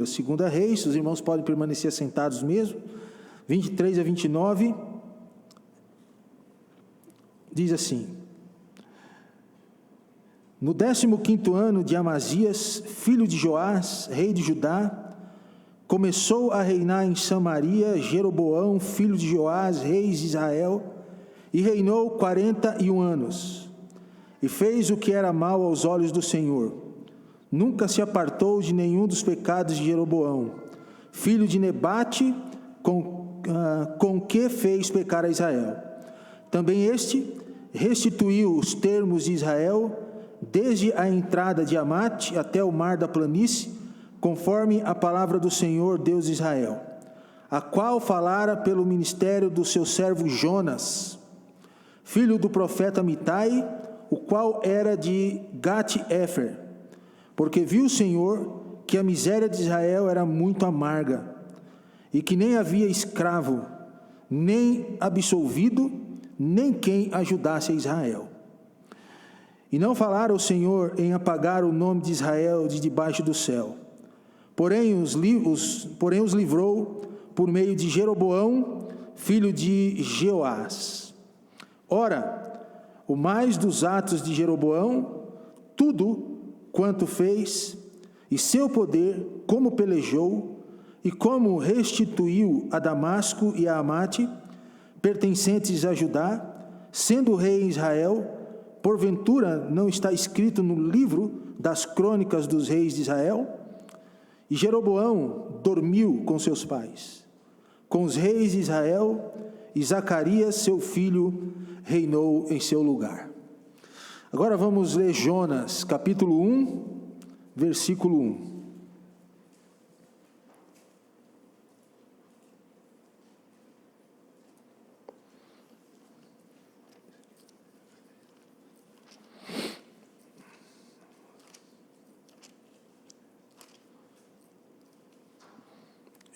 Segunda Reis, os irmãos podem permanecer sentados mesmo, 23 a 29, diz assim: no 15º ano de Amazias, filho de Joás, rei de Judá, começou a reinar em Samaria Jeroboão, filho de Joás, rei de Israel, e reinou 41 anos, e fez o que era mal aos olhos do Senhor. Nunca se apartou de nenhum dos pecados de Jeroboão, filho de Nebate, com que fez pecar a Israel. Também este restituiu os termos de Israel, desde a entrada de Amate até o mar da planície, conforme a palavra do Senhor, Deus de Israel, a qual falara pelo ministério do seu servo Jonas, filho do profeta Amitai, o qual era de Gat-Éfer, porque viu o Senhor que a miséria de Israel era muito amarga, e que nem havia escravo, nem absolvido, nem quem ajudasse a Israel. E não falara o Senhor em apagar o nome de Israel de debaixo do céu. Porém os livrou por meio de Jeroboão, filho de Jeoás. Ora, o mais dos atos de Jeroboão, tudo quanto fez, e seu poder, como pelejou, e como restituiu a Damasco e a Amate, pertencentes a Judá, sendo rei em Israel, porventura não está escrito no livro das crônicas dos reis de Israel? E Jeroboão dormiu com seus pais, com os reis de Israel, e Zacarias, seu filho, reinou em seu lugar. Agora vamos ler Jonas, capítulo 1, versículo 1.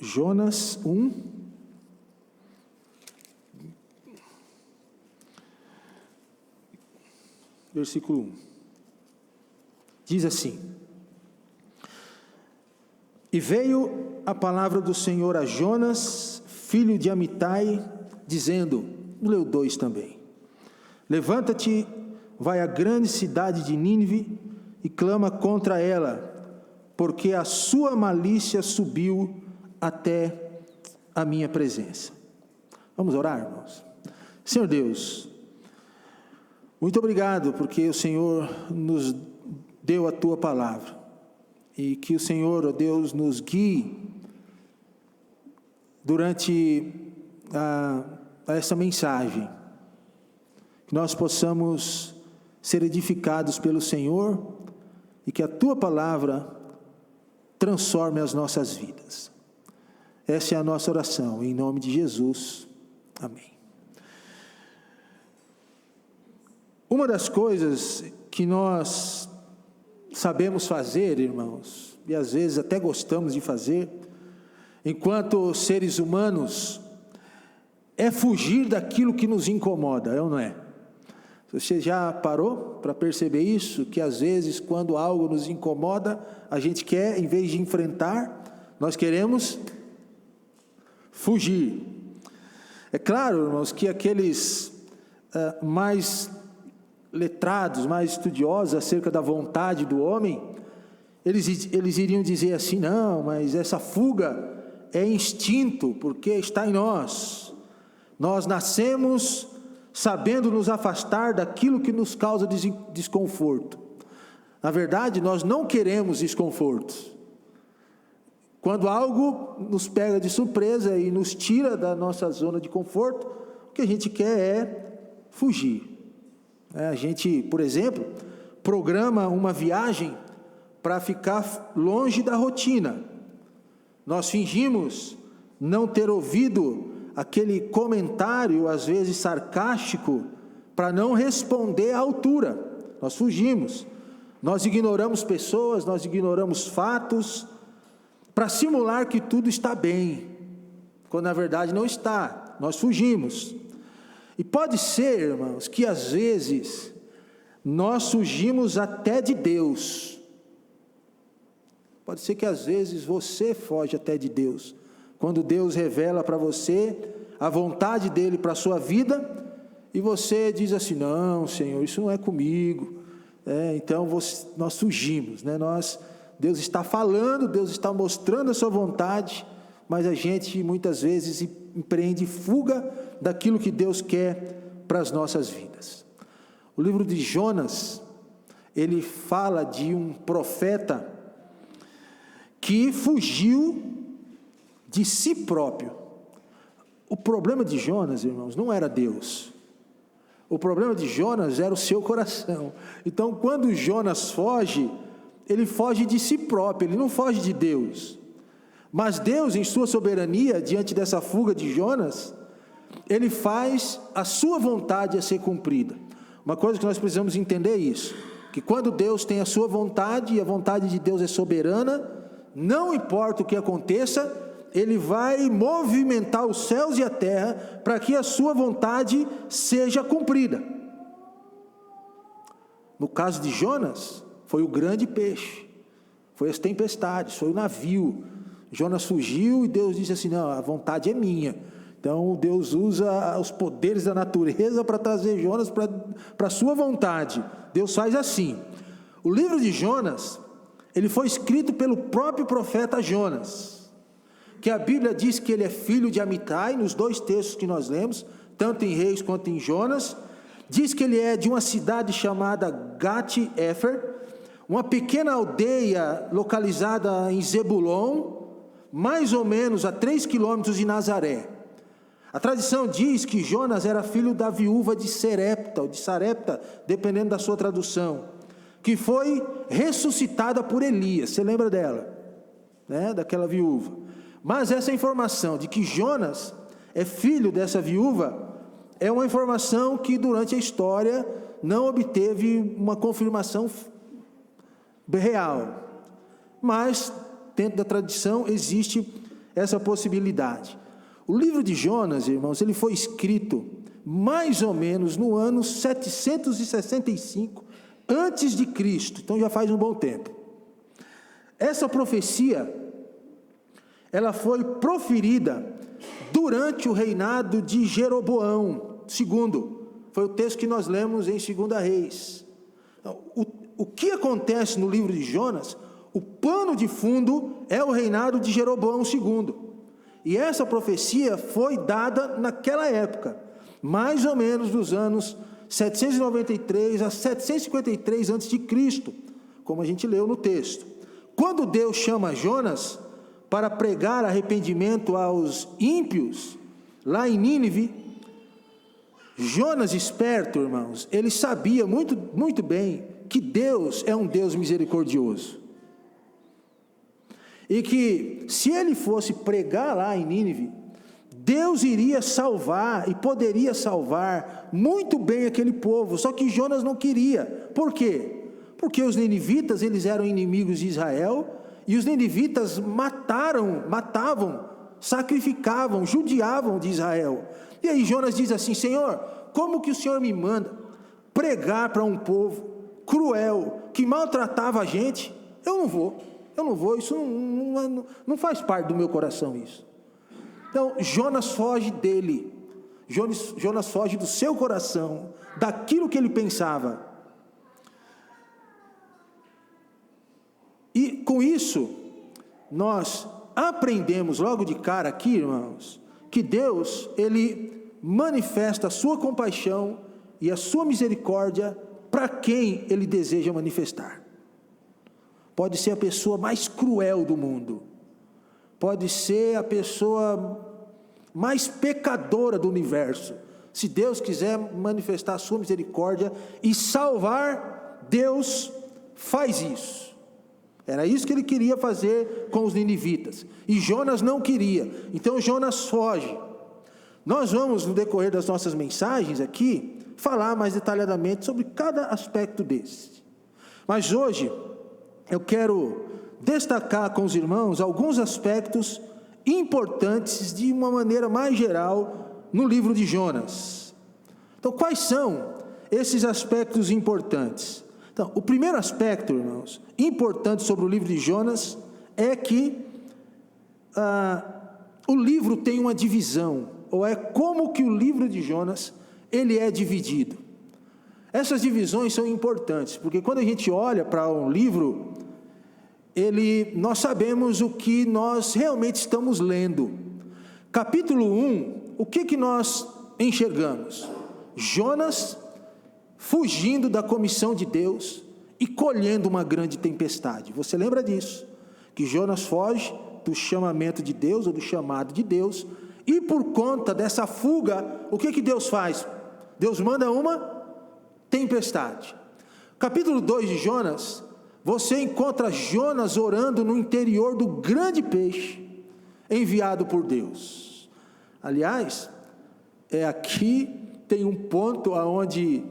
Jonas 1, versículo 1, diz assim: e veio a palavra do Senhor a Jonas, filho de Amitai, dizendo, leu 2 também: levanta-te, vai à grande cidade de Nínive, e clama contra ela, porque a sua malícia subiu até a minha presença. Vamos orar, irmãos? Senhor Deus, muito obrigado porque o Senhor nos deu a Tua palavra, e que o Senhor, ó Deus, nos guie durante essa mensagem, que nós possamos ser edificados pelo Senhor, e que a Tua palavra transforme as nossas vidas. Essa é a nossa oração, em nome de Jesus, amém. Uma das coisas que nós sabemos fazer, irmãos, e às vezes até gostamos de fazer, enquanto seres humanos, é fugir daquilo que nos incomoda, é ou não é? Você já parou para perceber isso? Que às vezes quando algo nos incomoda, a gente quer, em vez de enfrentar, nós queremos fugir. É claro, irmãos, que aqueles mais letrados, mais estudiosos acerca da vontade do homem, eles iriam dizer assim: não, mas essa fuga é instinto, porque está em nós. Nós nascemos sabendo nos afastar daquilo que nos causa desconforto. Na verdade, nós não queremos desconfortos. Quando algo nos pega de surpresa e nos tira da nossa zona de conforto, o que a gente quer é fugir. A gente, por exemplo, programa uma viagem para ficar longe da rotina. Nós fingimos não ter ouvido aquele comentário, às vezes sarcástico, para não responder à altura. Nós fugimos. Nós ignoramos pessoas, nós ignoramos fatos, para simular que tudo está bem, quando na verdade não está. Nós fugimos. E pode ser, irmãos, que às vezes nós fugimos até de Deus. Pode ser que às vezes você foge até de Deus. Quando Deus revela para você a vontade dele para a sua vida, e você diz assim: não, Senhor, isso não é comigo. Então nós fugimos, né? Deus está falando, Deus está mostrando a sua vontade, mas a gente muitas vezes empreende fuga daquilo que Deus quer para as nossas vidas. O livro de Jonas, ele fala de um profeta que fugiu de si próprio. O problema de Jonas, irmãos, não era Deus. O problema de Jonas era o seu coração. Então, quando Jonas foge, ele foge de si próprio, ele não foge de Deus. Mas Deus, em sua soberania, diante dessa fuga de Jonas, ele faz a sua vontade a ser cumprida. Uma coisa que nós precisamos entender é isso, que quando Deus tem a sua vontade, e a vontade de Deus é soberana, não importa o que aconteça, ele vai movimentar os céus e a terra para que a sua vontade seja cumprida. No caso de Jonas, foi o grande peixe, foi as tempestades, foi o navio. Jonas fugiu e Deus disse assim: não, a vontade é minha. Então Deus usa os poderes da natureza para trazer Jonas para a sua vontade. Deus faz assim. O livro de Jonas, ele foi escrito pelo próprio profeta Jonas, que a Bíblia diz que ele é filho de Amitai, nos dois textos que nós lemos, tanto em Reis quanto em Jonas. Diz que ele é de uma cidade chamada Gat-Efer, uma pequena aldeia localizada em Zebulon, mais ou menos a 3 quilômetros de Nazaré. A tradição diz que Jonas era filho da viúva de Serepta, ou de Sarepta, dependendo da sua tradução, que foi ressuscitada por Elias. Você lembra dela, né? Daquela viúva. Mas essa informação de que Jonas é filho dessa viúva é uma informação que durante a história não obteve uma confirmação real. Mas dentro da tradição existe essa possibilidade. O livro de Jonas, irmãos, ele foi escrito mais ou menos no ano 765 antes de Cristo. Então já faz um bom tempo. Essa profecia, ela foi proferida durante o reinado de Jeroboão II. Foi o texto que nós lemos em 2 Reis. O que acontece no livro de Jonas, o pano de fundo é o reinado de Jeroboão II. E essa profecia foi dada naquela época, mais ou menos dos anos 793 a 753 a.C., como a gente leu no texto. Quando Deus chama Jonas para pregar arrependimento aos ímpios, lá em Nínive, Jonas, esperto, irmãos, ele sabia muito, muito bem que Deus é um Deus misericordioso, e que se ele fosse pregar lá em Nínive, Deus iria salvar, e poderia salvar muito bem aquele povo. Só que Jonas não queria. Por quê? Porque os ninivitas, eles eram inimigos de Israel, e os ninivitas matavam, sacrificavam, judiavam de Israel. E aí Jonas diz assim: Senhor, como que o Senhor me manda pregar para um povo cruel, que maltratava a gente? Eu não vou, isso não faz parte do meu coração isso. Então Jonas foge dele, Jonas foge do seu coração, daquilo que ele pensava. E com isso, nós aprendemos logo de cara aqui, irmãos, que Deus, ele manifesta a sua compaixão e a sua misericórdia para quem ele deseja manifestar. Pode ser a pessoa mais cruel do mundo, pode ser a pessoa mais pecadora do universo. Se Deus quiser manifestar a sua misericórdia e salvar, Deus faz isso. Era isso que ele queria fazer com os ninivitas, e Jonas não queria. Então Jonas foge. Nós vamos, no decorrer das nossas mensagens aqui, falar mais detalhadamente sobre cada aspecto desse. Mas hoje eu quero destacar com os irmãos alguns aspectos importantes de uma maneira mais geral no livro de Jonas. Então, quais são esses aspectos importantes? Então, o primeiro aspecto, irmãos, importante sobre o livro de Jonas é que o livro tem uma divisão, ou é como que o livro de Jonas, ele é dividido. Essas divisões são importantes, porque quando a gente olha para um livro, nós sabemos o que nós realmente estamos lendo. Capítulo 1, o que nós enxergamos? Jonas fugindo da comissão de Deus e colhendo uma grande tempestade. Você lembra disso? Que Jonas foge do chamamento de Deus, ou do chamado de Deus, e por conta dessa fuga, o que Deus faz? Deus manda uma tempestade. Capítulo 2 de Jonas, você encontra Jonas orando no interior do grande peixe enviado por Deus. Aliás, aqui tem um ponto onde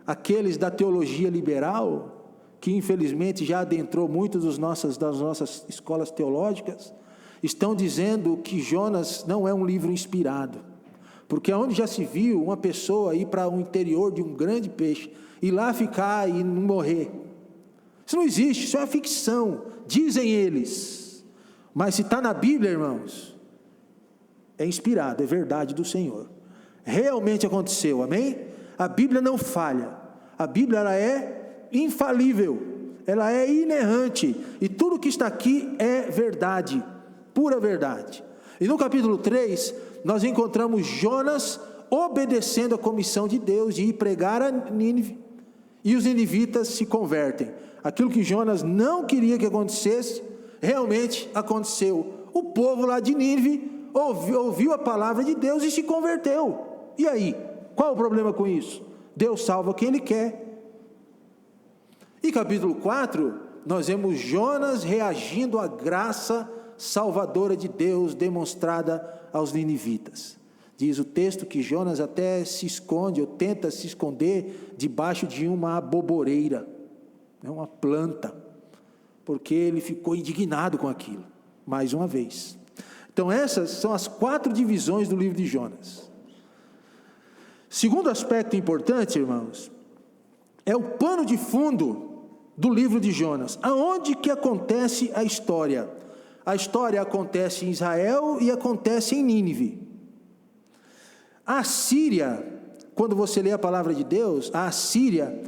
aqueles da teologia liberal, que infelizmente já adentrou muitas das nossas escolas teológicas, estão dizendo que Jonas não é um livro inspirado, porque onde já se viu uma pessoa ir para o interior de um grande peixe, e lá ficar e não morrer? Isso não existe, isso é uma ficção, dizem eles, mas se está na Bíblia, irmãos, é inspirado, é verdade do Senhor, realmente aconteceu, amém? A Bíblia não falha, a Bíblia ela é infalível, ela é inerrante, e tudo que está aqui é verdade, pura verdade. E no capítulo 3, nós encontramos Jonas obedecendo a comissão de Deus de ir pregar a Nínive, e os ninivitas se convertem. Aquilo que Jonas não queria que acontecesse, realmente aconteceu. O povo lá de Nínive ouviu a palavra de Deus e se converteu. E aí, qual o problema com isso? Deus salva quem Ele quer. E capítulo 4, nós vemos Jonas reagindo à graça salvadora de Deus demonstrada aos ninivitas. Diz o texto que Jonas até se esconde, ou tenta se esconder, debaixo de uma aboboreira, uma planta, porque ele ficou indignado com aquilo, mais uma vez. Então essas são as 4 divisões do livro de Jonas. Segundo aspecto importante, irmãos, é o pano de fundo do livro de Jonas. Aonde que acontece a história? A história acontece em Israel e acontece em Nínive. A Síria, quando você lê a palavra de Deus, a Síria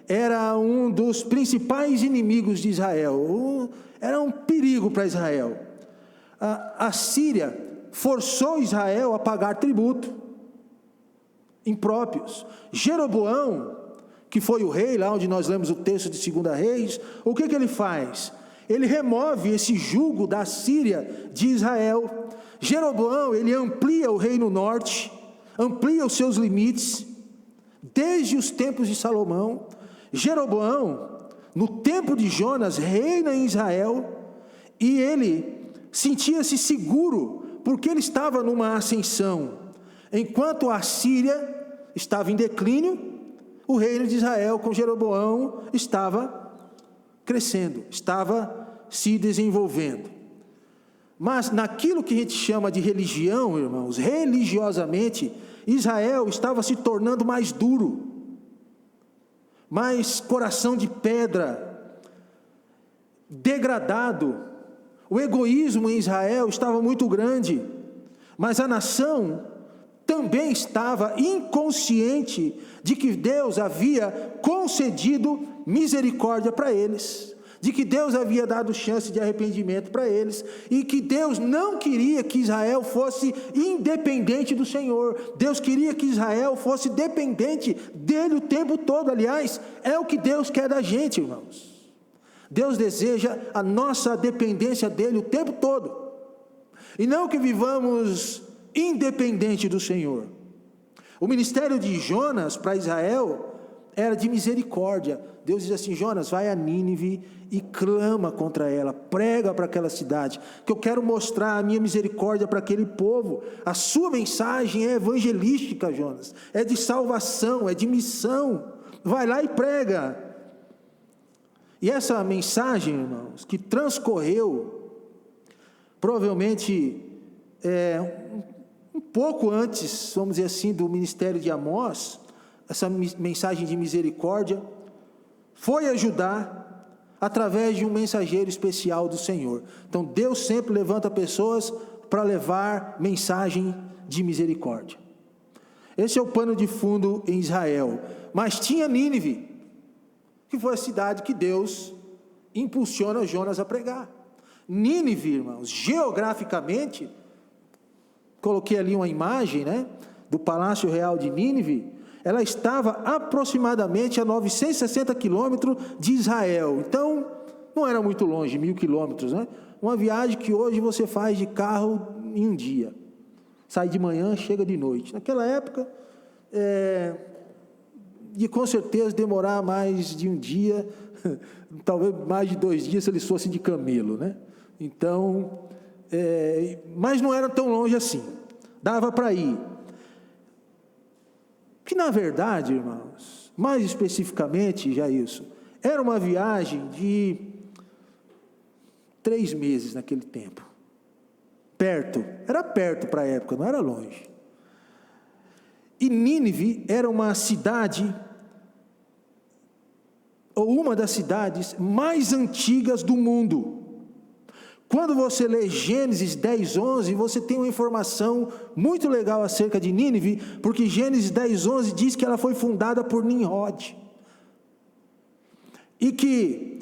era um dos principais inimigos de Israel, era um perigo para Israel. A Síria forçou Israel a pagar tributo impróprios. Jeroboão, que foi o rei, lá onde nós lemos o texto de 2 Reis, o que ele faz? Ele remove esse jugo da Síria de Israel. Jeroboão, ele amplia o reino norte, amplia os seus limites, desde os tempos de Salomão. Jeroboão, no tempo de Jonas, reina em Israel, e ele sentia-se seguro, porque ele estava numa ascensão, enquanto a Síria estava em declínio, o reino de Israel com Jeroboão estava crescendo, estava se desenvolvendo. Mas naquilo que a gente chama de religião, irmãos, religiosamente, Israel estava se tornando mais duro, mais coração de pedra, degradado. O egoísmo em Israel estava muito grande, mas a nação também estava inconsciente de que Deus havia concedido misericórdia para eles, de que Deus havia dado chance de arrependimento para eles, e que Deus não queria que Israel fosse independente do Senhor. Deus queria que Israel fosse dependente dele o tempo todo. Aliás, é o que Deus quer da gente, irmãos. Deus deseja a nossa dependência dele o tempo todo, e não que vivamos independente do Senhor. O ministério de Jonas para Israel era de misericórdia. Deus diz assim: Jonas, vai a Nínive e clama contra ela, prega para aquela cidade, que eu quero mostrar a minha misericórdia para aquele povo. A sua mensagem é evangelística, Jonas, é de salvação, é de missão. Vai lá e prega. E essa mensagem, irmãos, que transcorreu provavelmente um pouco antes, vamos dizer assim, do ministério de Amós, essa mensagem de misericórdia foi ajudar através de um mensageiro especial do Senhor. Então Deus sempre levanta pessoas para levar mensagem de misericórdia. Esse é o pano de fundo em Israel. Mas tinha Nínive, que foi a cidade que Deus impulsiona Jonas a pregar. Nínive, irmãos, geograficamente, coloquei ali uma imagem, do Palácio Real de Nínive. Ela estava aproximadamente a 960 quilômetros de Israel. Então, não era muito longe, 1000 quilômetros, Uma viagem que hoje você faz de carro em um dia. Sai de manhã, chega de noite. Naquela época, e com certeza demorar mais de um dia, talvez mais de 2 dias se eles fossem de camelo, Então, mas não era tão longe assim, dava para ir. Que na verdade, irmãos, mais especificamente, já isso, era uma viagem de 3 meses naquele tempo. Era perto para a época, não era longe. E Nínive era uma cidade, ou uma das cidades mais antigas do mundo. Quando você lê Gênesis 10:11, você tem uma informação muito legal acerca de Nínive, porque Gênesis 10:11 diz que ela foi fundada por Nimrod. E que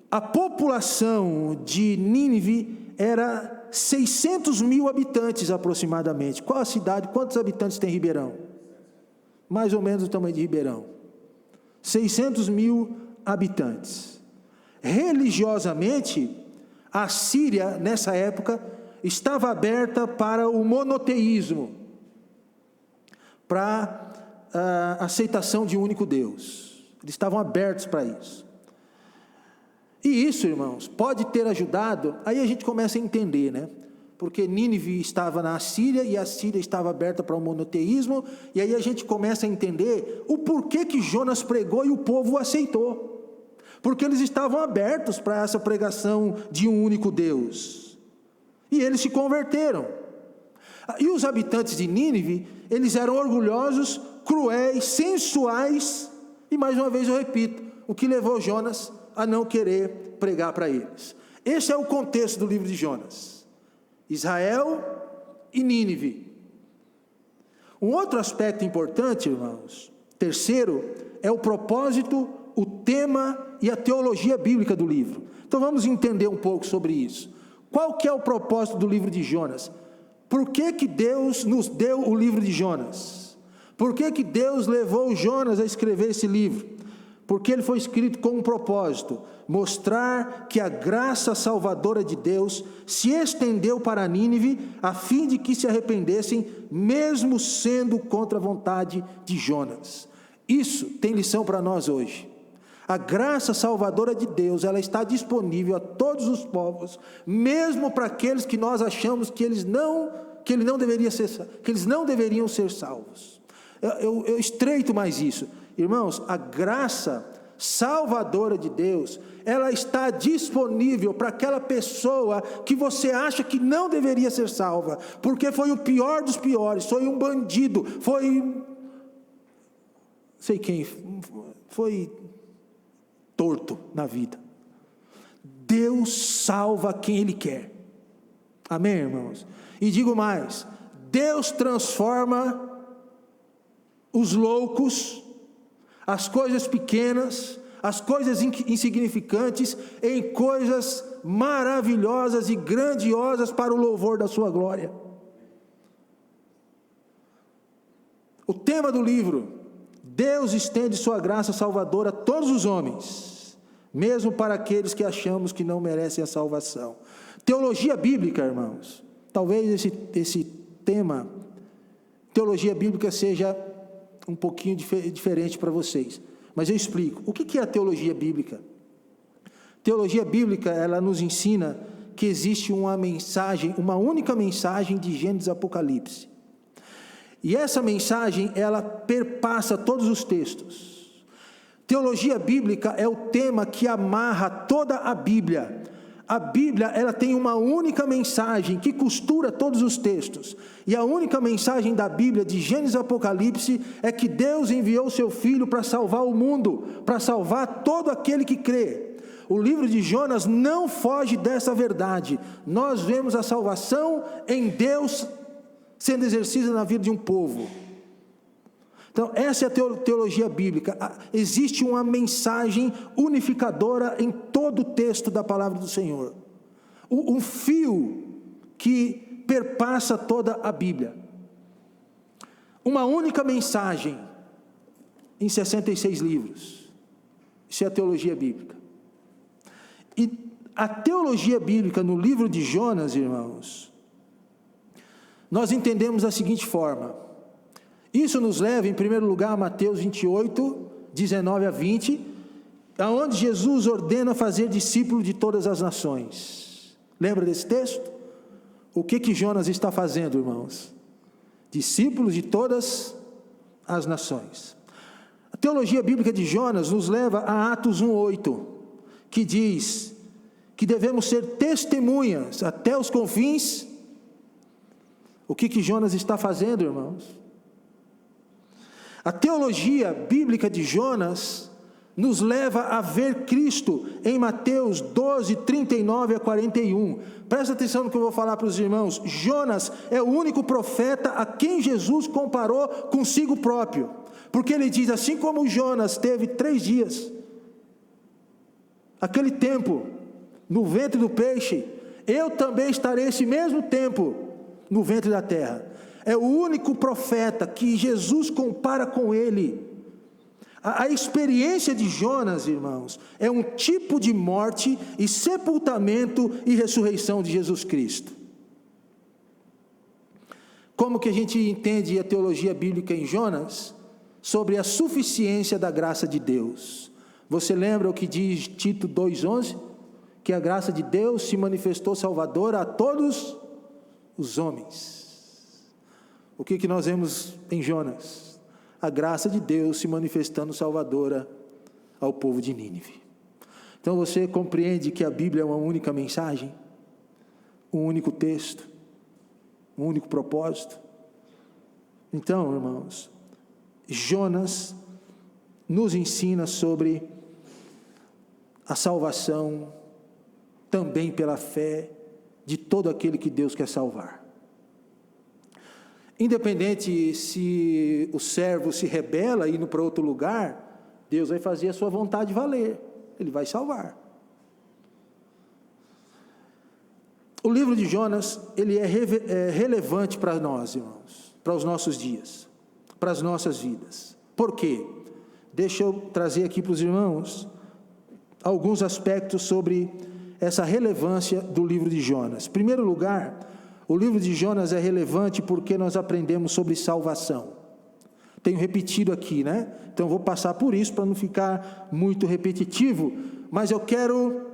a população de Nínive era 600 mil habitantes aproximadamente. Qual a cidade? Quantos habitantes tem Ribeirão? Mais ou menos o tamanho de Ribeirão. 600 mil habitantes. Religiosamente, a Síria, nessa época, estava aberta para o monoteísmo, para a aceitação de um único Deus. Eles estavam abertos para isso. E isso, irmãos, pode ter ajudado, aí a gente começa a entender, Porque Nínive estava na Síria, e a Síria estava aberta para o monoteísmo, e aí a gente começa a entender o porquê que Jonas pregou e o povo o aceitou. Porque eles estavam abertos para essa pregação de um único Deus. E eles se converteram. E os habitantes de Nínive, eles eram orgulhosos, cruéis, sensuais, e mais uma vez eu repito, o que levou Jonas a não querer pregar para eles. Esse é o contexto do livro de Jonas. Israel e Nínive. Um outro aspecto importante, irmãos, terceiro, é o propósito, o tema e a teologia bíblica do livro. Então vamos entender um pouco sobre isso. Qual que é o propósito do livro de Jonas? Por que Deus nos deu o livro de Jonas? Por que Deus levou Jonas a escrever esse livro? Porque ele foi escrito com um propósito: mostrar que a graça salvadora de Deus se estendeu para Nínive, a fim de que se arrependessem, mesmo sendo contra a vontade de Jonas. Isso tem lição para nós hoje. A graça salvadora de Deus, ela está disponível a todos os povos, mesmo para aqueles que nós achamos que eles não deveriam ser salvos. Eu estreito mais isso. Irmãos, a graça salvadora de Deus, ela está disponível para aquela pessoa que você acha que não deveria ser salva, porque foi o pior dos piores, foi um bandido, foi torto na vida. Deus salva quem Ele quer. Amém, irmãos? E digo mais, Deus transforma os loucos, as coisas pequenas, as coisas insignificantes, em coisas maravilhosas e grandiosas para o louvor da sua glória. O tema do livro: Deus estende sua graça salvadora a todos os homens, mesmo para aqueles que achamos que não merecem a salvação. Teologia bíblica, irmãos, talvez esse tema, teologia bíblica, seja um pouquinho diferente para vocês, mas eu explico. O que é a teologia bíblica? Teologia bíblica, ela nos ensina que existe uma única mensagem de Gênesis e Apocalipse. E essa mensagem, ela perpassa todos os textos. Teologia bíblica é o tema que amarra toda a Bíblia. A Bíblia, ela tem uma única mensagem que costura todos os textos. E a única mensagem da Bíblia, de Gênesis e Apocalipse, é que Deus enviou o seu Filho para salvar o mundo, para salvar todo aquele que crê. O livro de Jonas não foge dessa verdade. Nós vemos a salvação em Deus sendo exercida na vida de um povo. Então, essa é a teologia bíblica. Existe uma mensagem unificadora em todo o texto da palavra do Senhor. Um fio que perpassa toda a Bíblia. Uma única mensagem em 66 livros. Isso é a teologia bíblica. E a teologia bíblica no livro de Jonas, irmãos, nós entendemos da seguinte forma. Isso nos leva, em primeiro lugar, a Mateus 28, 19 a 20, aonde Jesus ordena fazer discípulo de todas as nações. Lembra desse texto? O que Jonas está fazendo, irmãos? Discípulos de todas as nações. A teologia bíblica de Jonas nos leva a Atos 1:8, que diz que devemos ser testemunhas até os confins. O que Jonas está fazendo, irmãos? A teologia bíblica de Jonas nos leva a ver Cristo em Mateus 12, 39 a 41. Presta atenção no que eu vou falar para os irmãos. Jonas é o único profeta a quem Jesus comparou consigo próprio. Porque ele diz, assim como Jonas teve 3 dias, aquele tempo, no ventre do peixe, eu também estarei esse mesmo tempo no ventre da terra. É o único profeta que Jesus compara com ele. A experiência de Jonas, irmãos, é um tipo de morte e sepultamento e ressurreição de Jesus Cristo. Como que a gente entende a teologia bíblica em Jonas? Sobre a suficiência da graça de Deus. Você lembra o que diz Tito 2:11? Que a graça de Deus se manifestou salvadora a todos os homens. O que nós vemos em Jonas? A graça de Deus se manifestando salvadora ao povo de Nínive. Então você compreende que a Bíblia é uma única mensagem, um único texto, um único propósito. Então, irmãos, Jonas nos ensina sobre a salvação também pela fé de todo aquele que Deus quer salvar. Independente se o servo se rebela indo para outro lugar, Deus vai fazer a sua vontade valer, Ele vai salvar. O livro de Jonas, ele é relevante para nós, irmãos, para os nossos dias, para as nossas vidas. Por quê? Deixa eu trazer aqui para os irmãos alguns aspectos sobre essa relevância do livro de Jonas. Em primeiro lugar, o livro de Jonas é relevante porque nós aprendemos sobre salvação. Tenho repetido aqui, né? Então vou passar por isso para não ficar muito repetitivo, mas eu quero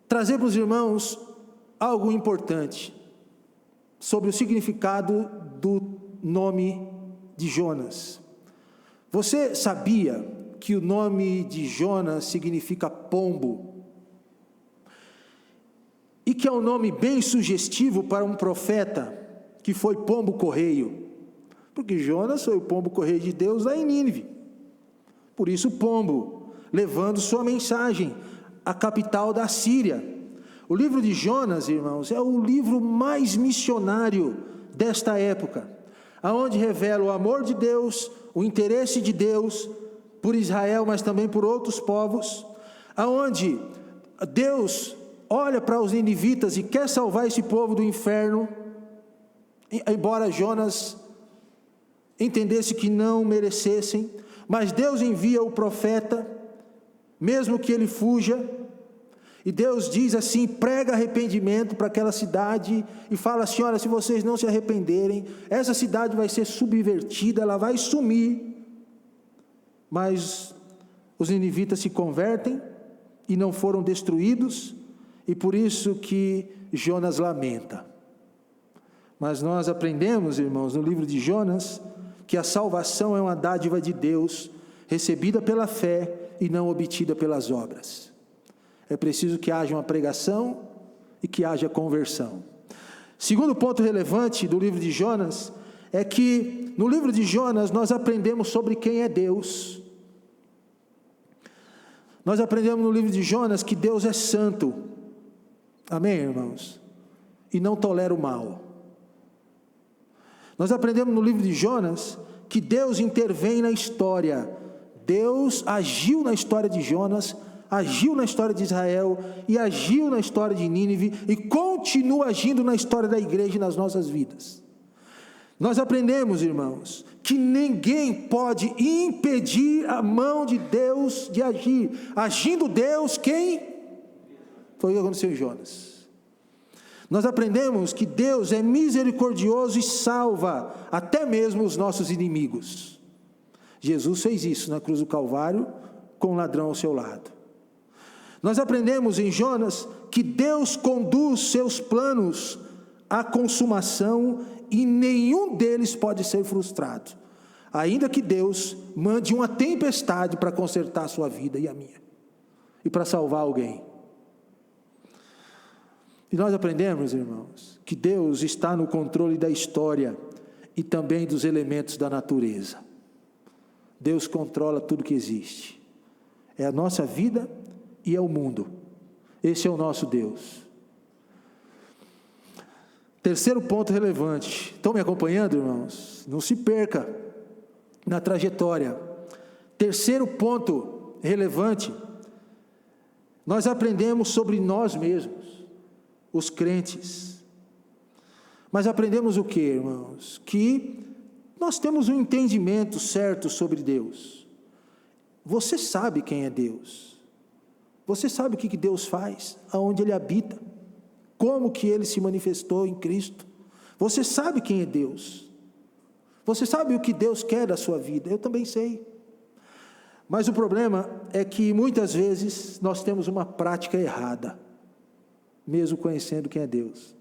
trazer para os irmãos algo importante sobre o significado do nome de Jonas. Você sabia que o nome de Jonas significa pombo? E que é um nome bem sugestivo para um profeta que foi pombo correio, porque Jonas foi o pombo correio de Deus lá em Nínive. Por isso pombo, levando sua mensagem à capital da Síria. O livro de Jonas, irmãos, é o livro mais missionário desta época, aonde revela o amor de Deus, o interesse de Deus por Israel, mas também por outros povos, aonde Deus olha para os ninivitas e quer salvar esse povo do inferno, embora Jonas entendesse que não merecessem, mas Deus envia o profeta, mesmo que ele fuja, e Deus diz assim, prega arrependimento para aquela cidade, e fala assim, olha, se vocês não se arrependerem, essa cidade vai ser subvertida, ela vai sumir, mas os ninivitas se convertem, e não foram destruídos, e por isso que Jonas lamenta. Mas nós aprendemos, irmãos, no livro de Jonas, que a salvação é uma dádiva de Deus, recebida pela fé e não obtida pelas obras. É preciso que haja uma pregação e que haja conversão. Segundo ponto relevante do livro de Jonas, é que no livro de Jonas nós aprendemos sobre quem é Deus. Nós aprendemos no livro de Jonas que Deus é santo, amém, irmãos? E não tolera o mal. Nós aprendemos no livro de Jonas que Deus intervém na história. Deus agiu na história de Jonas, agiu na história de Israel e agiu na história de Nínive e continua agindo na história da igreja e nas nossas vidas. Nós aprendemos, irmãos, que ninguém pode impedir a mão de Deus de agir. Agindo Deus, quem? Foi o que aconteceu em Jonas. Nós aprendemos que Deus é misericordioso e salva até mesmo os nossos inimigos. Jesus fez isso na cruz do Calvário, com um ladrão ao seu lado. Nós aprendemos em Jonas que Deus conduz seus planos à consumação e nenhum deles pode ser frustrado, ainda que Deus mande uma tempestade para consertar a sua vida e a minha, e para salvar alguém. E nós aprendemos, irmãos, que Deus está no controle da história e também dos elementos da natureza. Deus controla tudo que existe. É a nossa vida e é o mundo. Esse é o nosso Deus. Terceiro ponto relevante. Estão me acompanhando, irmãos? Não se perca na trajetória. Terceiro ponto relevante. Nós aprendemos sobre nós mesmos, os crentes. Mas aprendemos o que, irmãos? Que nós temos um entendimento certo sobre Deus. Você sabe quem é Deus. Você sabe o que Deus faz, aonde Ele habita, como que Ele se manifestou em Cristo. Você sabe quem é Deus. Você sabe o que Deus quer da sua vida. Eu também sei. Mas o problema é que muitas vezes nós temos uma prática errada, mesmo conhecendo quem é Deus.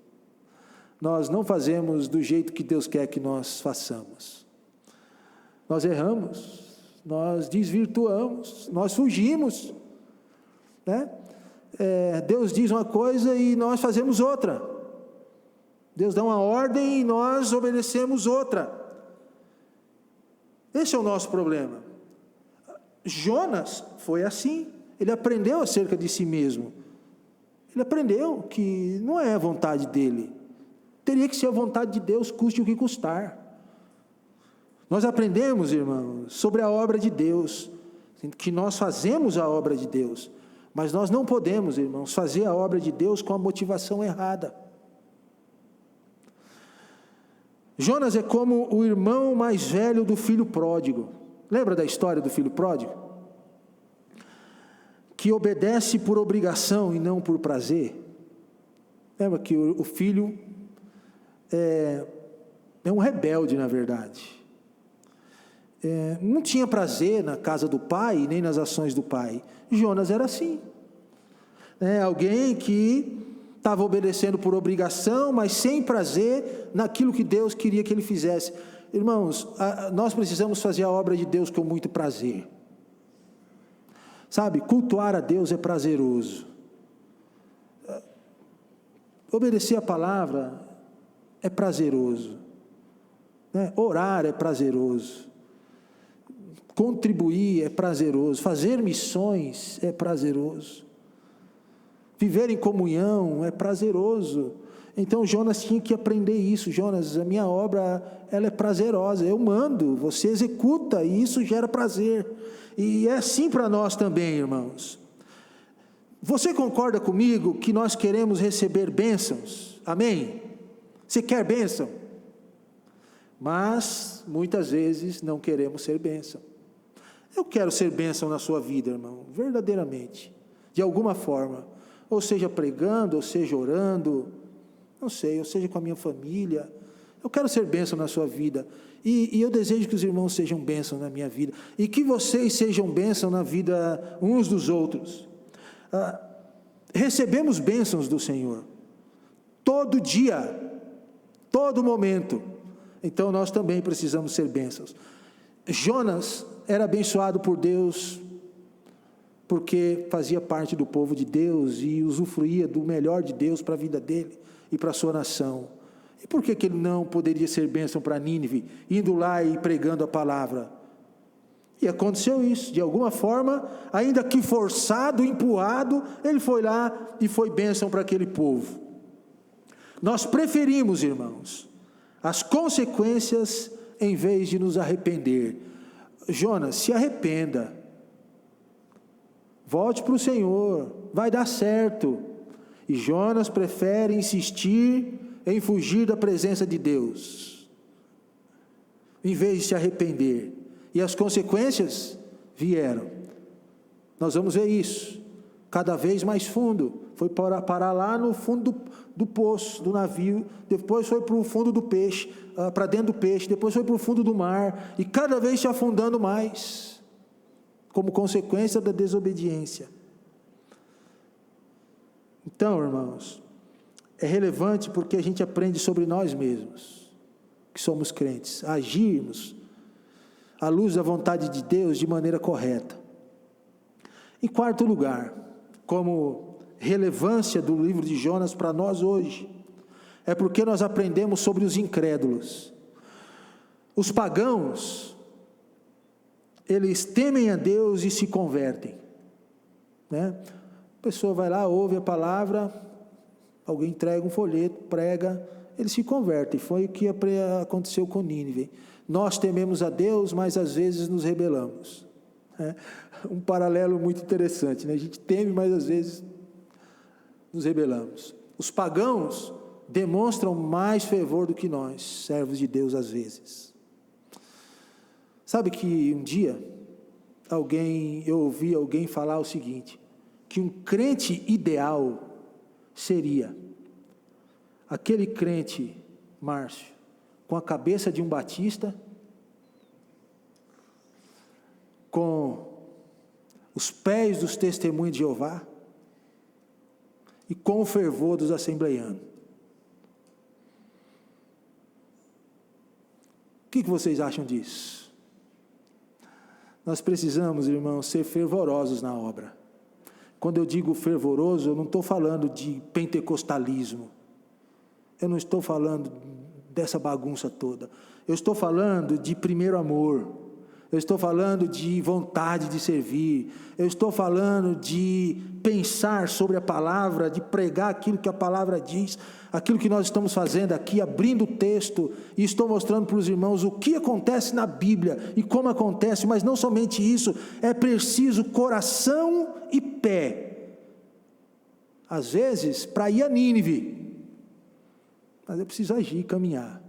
Nós não fazemos do jeito que Deus quer que nós façamos. Nós erramos, nós desvirtuamos, nós fugimos, né? Deus diz uma coisa e nós fazemos outra. Deus dá uma ordem e nós obedecemos outra. Esse é o nosso problema. Jonas foi assim. Ele aprendeu acerca de si mesmo. Ele aprendeu que não é a vontade dele. Teria que ser a vontade de Deus, custe o que custar. Nós aprendemos, irmãos, sobre a obra de Deus, que nós fazemos a obra de Deus, mas nós não podemos, irmãos, fazer a obra de Deus com a motivação errada. Jonas é como o irmão mais velho do filho pródigo. Lembra da história do filho pródigo? Que obedece por obrigação e não por prazer. Lembra que o filho é um rebelde, na verdade. Não tinha prazer na casa do pai, nem nas ações do pai. Jonas era assim. Alguém que estava obedecendo por obrigação, mas sem prazer naquilo que Deus queria que ele fizesse. Irmãos, nós precisamos fazer a obra de Deus com muito prazer. Sabe, cultuar a Deus é prazeroso. Obedecer a palavra é prazeroso. Orar é prazeroso. Contribuir é prazeroso. Fazer missões é prazeroso. Viver em comunhão é prazeroso. Então Jonas tinha que aprender isso. Jonas, a minha obra, ela é prazerosa. Eu mando, você executa e isso gera prazer. E é assim para nós também, irmãos. Você concorda comigo que nós queremos receber bênçãos? Amém? Você quer bênção? Mas muitas vezes não queremos ser bênção. Eu quero ser bênção na sua vida, irmão, verdadeiramente, de alguma forma, ou seja pregando, ou seja orando, não sei, ou seja com a minha família. Eu quero ser bênção na sua vida, e eu desejo que os irmãos sejam bênção na minha vida, e que vocês sejam bênção na vida uns dos outros. Recebemos bênçãos do Senhor, todo dia, todo momento. Então nós também precisamos ser bênçãos. Jonas era abençoado por Deus, porque fazia parte do povo de Deus e usufruía do melhor de Deus para a vida dele e para a sua nação. E por que ele não poderia ser bênção para Nínive, indo lá e pregando a palavra? E aconteceu isso, de alguma forma, ainda que forçado, empurrado, ele foi lá e foi bênção para aquele povo. Nós preferimos, irmãos, as consequências em vez de nos arrepender. Jonas, se arrependa, volte para o Senhor, vai dar certo. E Jonas prefere insistir em fugir da presença de Deus, em vez de se arrepender. E as consequências vieram. Nós vamos ver isso, cada vez mais fundo. Foi parar lá no fundo do poço, do navio, depois foi para o fundo do peixe, para dentro do peixe, depois foi para o fundo do mar, e cada vez se afundando mais, como consequência da desobediência. Então, irmãos, é relevante porque a gente aprende sobre nós mesmos, que somos crentes, a agirmos à luz da vontade de Deus de maneira correta. Em quarto lugar, como relevância do livro de Jonas para nós hoje, é porque nós aprendemos sobre os incrédulos. Os pagãos, eles temem a Deus e se convertem, né? A pessoa vai lá, ouve a palavra, alguém entrega um folheto, prega, eles se convertem. Foi o que aconteceu com Nínive. Nós tememos a Deus, mas às vezes nos rebelamos. Um paralelo muito interessante, né? A gente teme, mas às vezes nos rebelamos. Os pagãos demonstram mais fervor do que nós, servos de Deus, às vezes. Sabe que um dia eu ouvi alguém falar o seguinte, que um crente ideal seria aquele crente, Márcio, com a cabeça de um batista, com os pés dos testemunhos de Jeová e com o fervor dos assembleianos. O que vocês acham disso? Nós precisamos, irmãos, ser fervorosos na obra. Quando eu digo fervoroso, eu não estou falando de pentecostalismo, eu não estou falando dessa bagunça toda, eu estou falando de primeiro amor, eu estou falando de vontade de servir, eu estou falando de pensar sobre a palavra, de pregar aquilo que a palavra diz, aquilo que nós estamos fazendo aqui, abrindo o texto, e estou mostrando para os irmãos o que acontece na Bíblia, e como acontece, mas não somente isso, é preciso coração e pé, às vezes para ir a Nínive, mas é preciso agir, caminhar,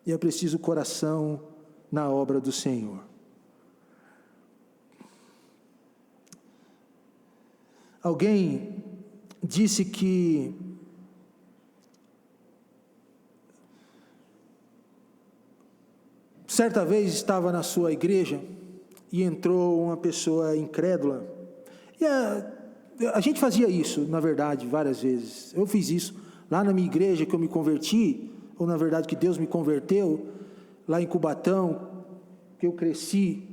e é preciso coração na obra do Senhor. Alguém disse que certa vez estava na sua igreja e entrou uma pessoa incrédula, e a gente fazia isso, na verdade, várias vezes. Eu fiz isso lá na minha igreja, que eu me converti, ou na verdade que Deus me converteu, lá em Cubatão, que eu cresci,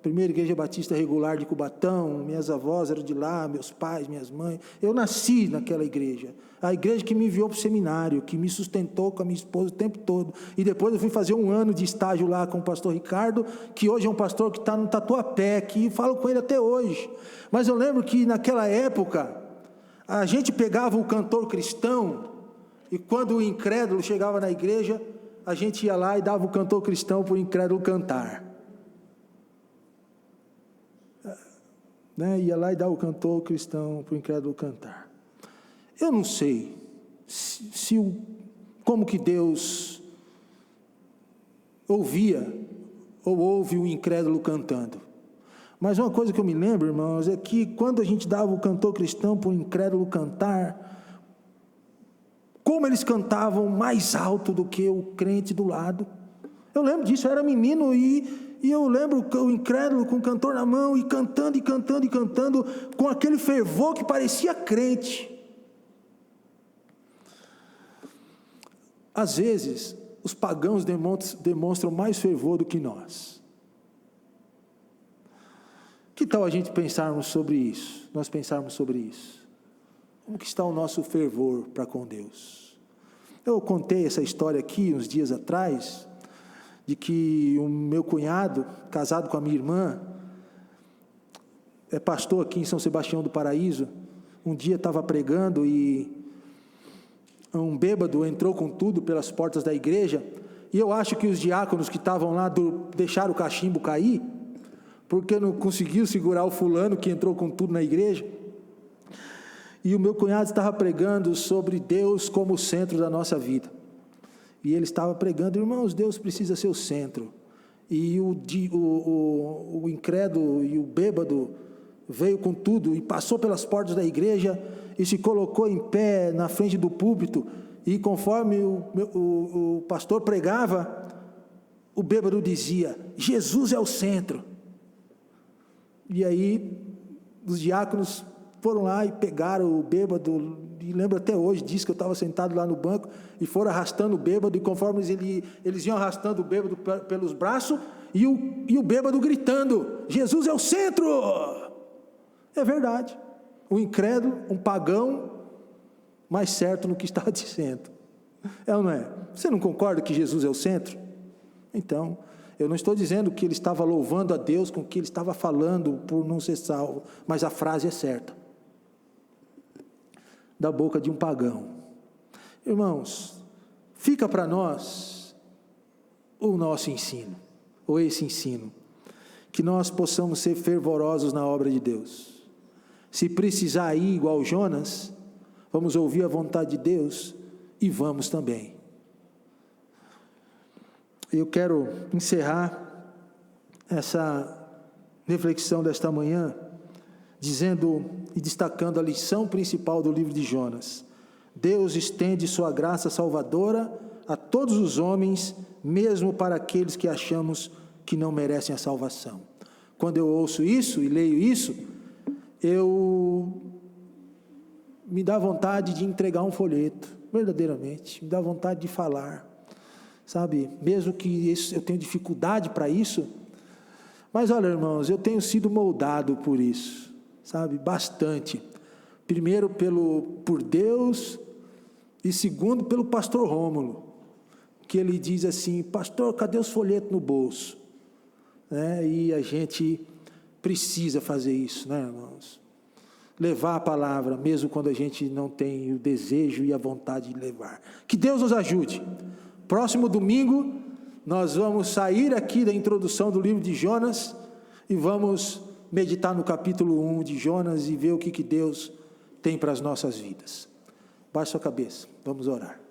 primeira igreja batista regular de Cubatão, minhas avós eram de lá, meus pais, minhas mães, eu nasci naquela igreja, a igreja que me enviou para o seminário, que me sustentou com a minha esposa o tempo todo, e depois eu fui fazer um ano de estágio lá com o pastor Ricardo, que hoje é um pastor que está no Tatuapé, que falo com ele até hoje, mas eu lembro que naquela época, a gente pegava o cantor cristão, e quando o incrédulo chegava na igreja, a gente ia lá e dava o cantor cristão para o incrédulo cantar. Ia lá e dava o cantor cristão para o incrédulo cantar. Eu não sei como que Deus ouvia ou ouve o incrédulo cantando. Mas uma coisa que eu me lembro, irmãos, é que quando a gente dava o cantor cristão para o incrédulo cantar, como eles cantavam mais alto do que o crente do lado. Eu lembro disso, eu era menino e eu lembro o incrédulo com o cantor na mão e cantando e cantando e cantando com aquele fervor que parecia crente. Às vezes, os pagãos demonstram mais fervor do que nós. Que tal a gente pensarmos sobre isso? Nós pensarmos sobre isso. Como que está o nosso fervor para com Deus? Eu contei essa história aqui uns dias atrás, de que o meu cunhado, casado com a minha irmã, é pastor aqui em São Sebastião do Paraíso. Um dia estava pregando e um bêbado entrou com tudo pelas portas da igreja, e eu acho que os diáconos que estavam lá deixaram o cachimbo cair, porque não conseguiu segurar o fulano que entrou com tudo na igreja. E o meu cunhado estava pregando sobre Deus como o centro da nossa vida. E ele estava pregando, irmãos, Deus precisa ser o centro. E o incrédulo e o bêbado veio com tudo e passou pelas portas da igreja e se colocou em pé na frente do púlpito, e conforme o pastor pregava, o bêbado dizia: Jesus é o centro. E aí os diáconos foram lá e pegaram o bêbado, e lembro até hoje disso, que eu estava sentado lá no banco, e foram arrastando o bêbado, e conforme eles iam arrastando o bêbado pelos braços, e o bêbado gritando: Jesus é o centro. É verdade, o incrédulo, um pagão, mais certo no que estava dizendo, é ou não é? Você não concorda que Jesus é o centro? Então, eu não estou dizendo que ele estava louvando a Deus com o que ele estava falando por não ser salvo, mas a frase é certa, da boca de um pagão. Irmãos, fica para nós o nosso ensino, ou esse ensino, que nós possamos ser fervorosos na obra de Deus. Se precisar ir igual Jonas, vamos ouvir a vontade de Deus e vamos também. Eu quero encerrar essa reflexão desta manhã dizendo e destacando a lição principal do livro de Jonas. Deus estende sua graça salvadora a todos os homens, mesmo para aqueles que achamos que não merecem a salvação. Quando eu ouço isso e leio isso, me dá vontade de entregar um folheto, verdadeiramente, me dá vontade de falar, sabe, mesmo que eu tenha dificuldade para isso, mas olha, irmãos, eu tenho sido moldado por isso, sabe, bastante, primeiro por Deus, e segundo pelo pastor Rômulo, que ele diz assim: pastor, cadê os folhetos no bolso? E a gente precisa fazer isso, né, irmãos? Levar a palavra, mesmo quando a gente não tem o desejo e a vontade de levar. Que Deus nos ajude. Próximo domingo, nós vamos sair aqui da introdução do livro de Jonas e vamos meditar no capítulo 1 de Jonas e ver o que Deus tem para as nossas vidas. Baixe sua cabeça, vamos orar.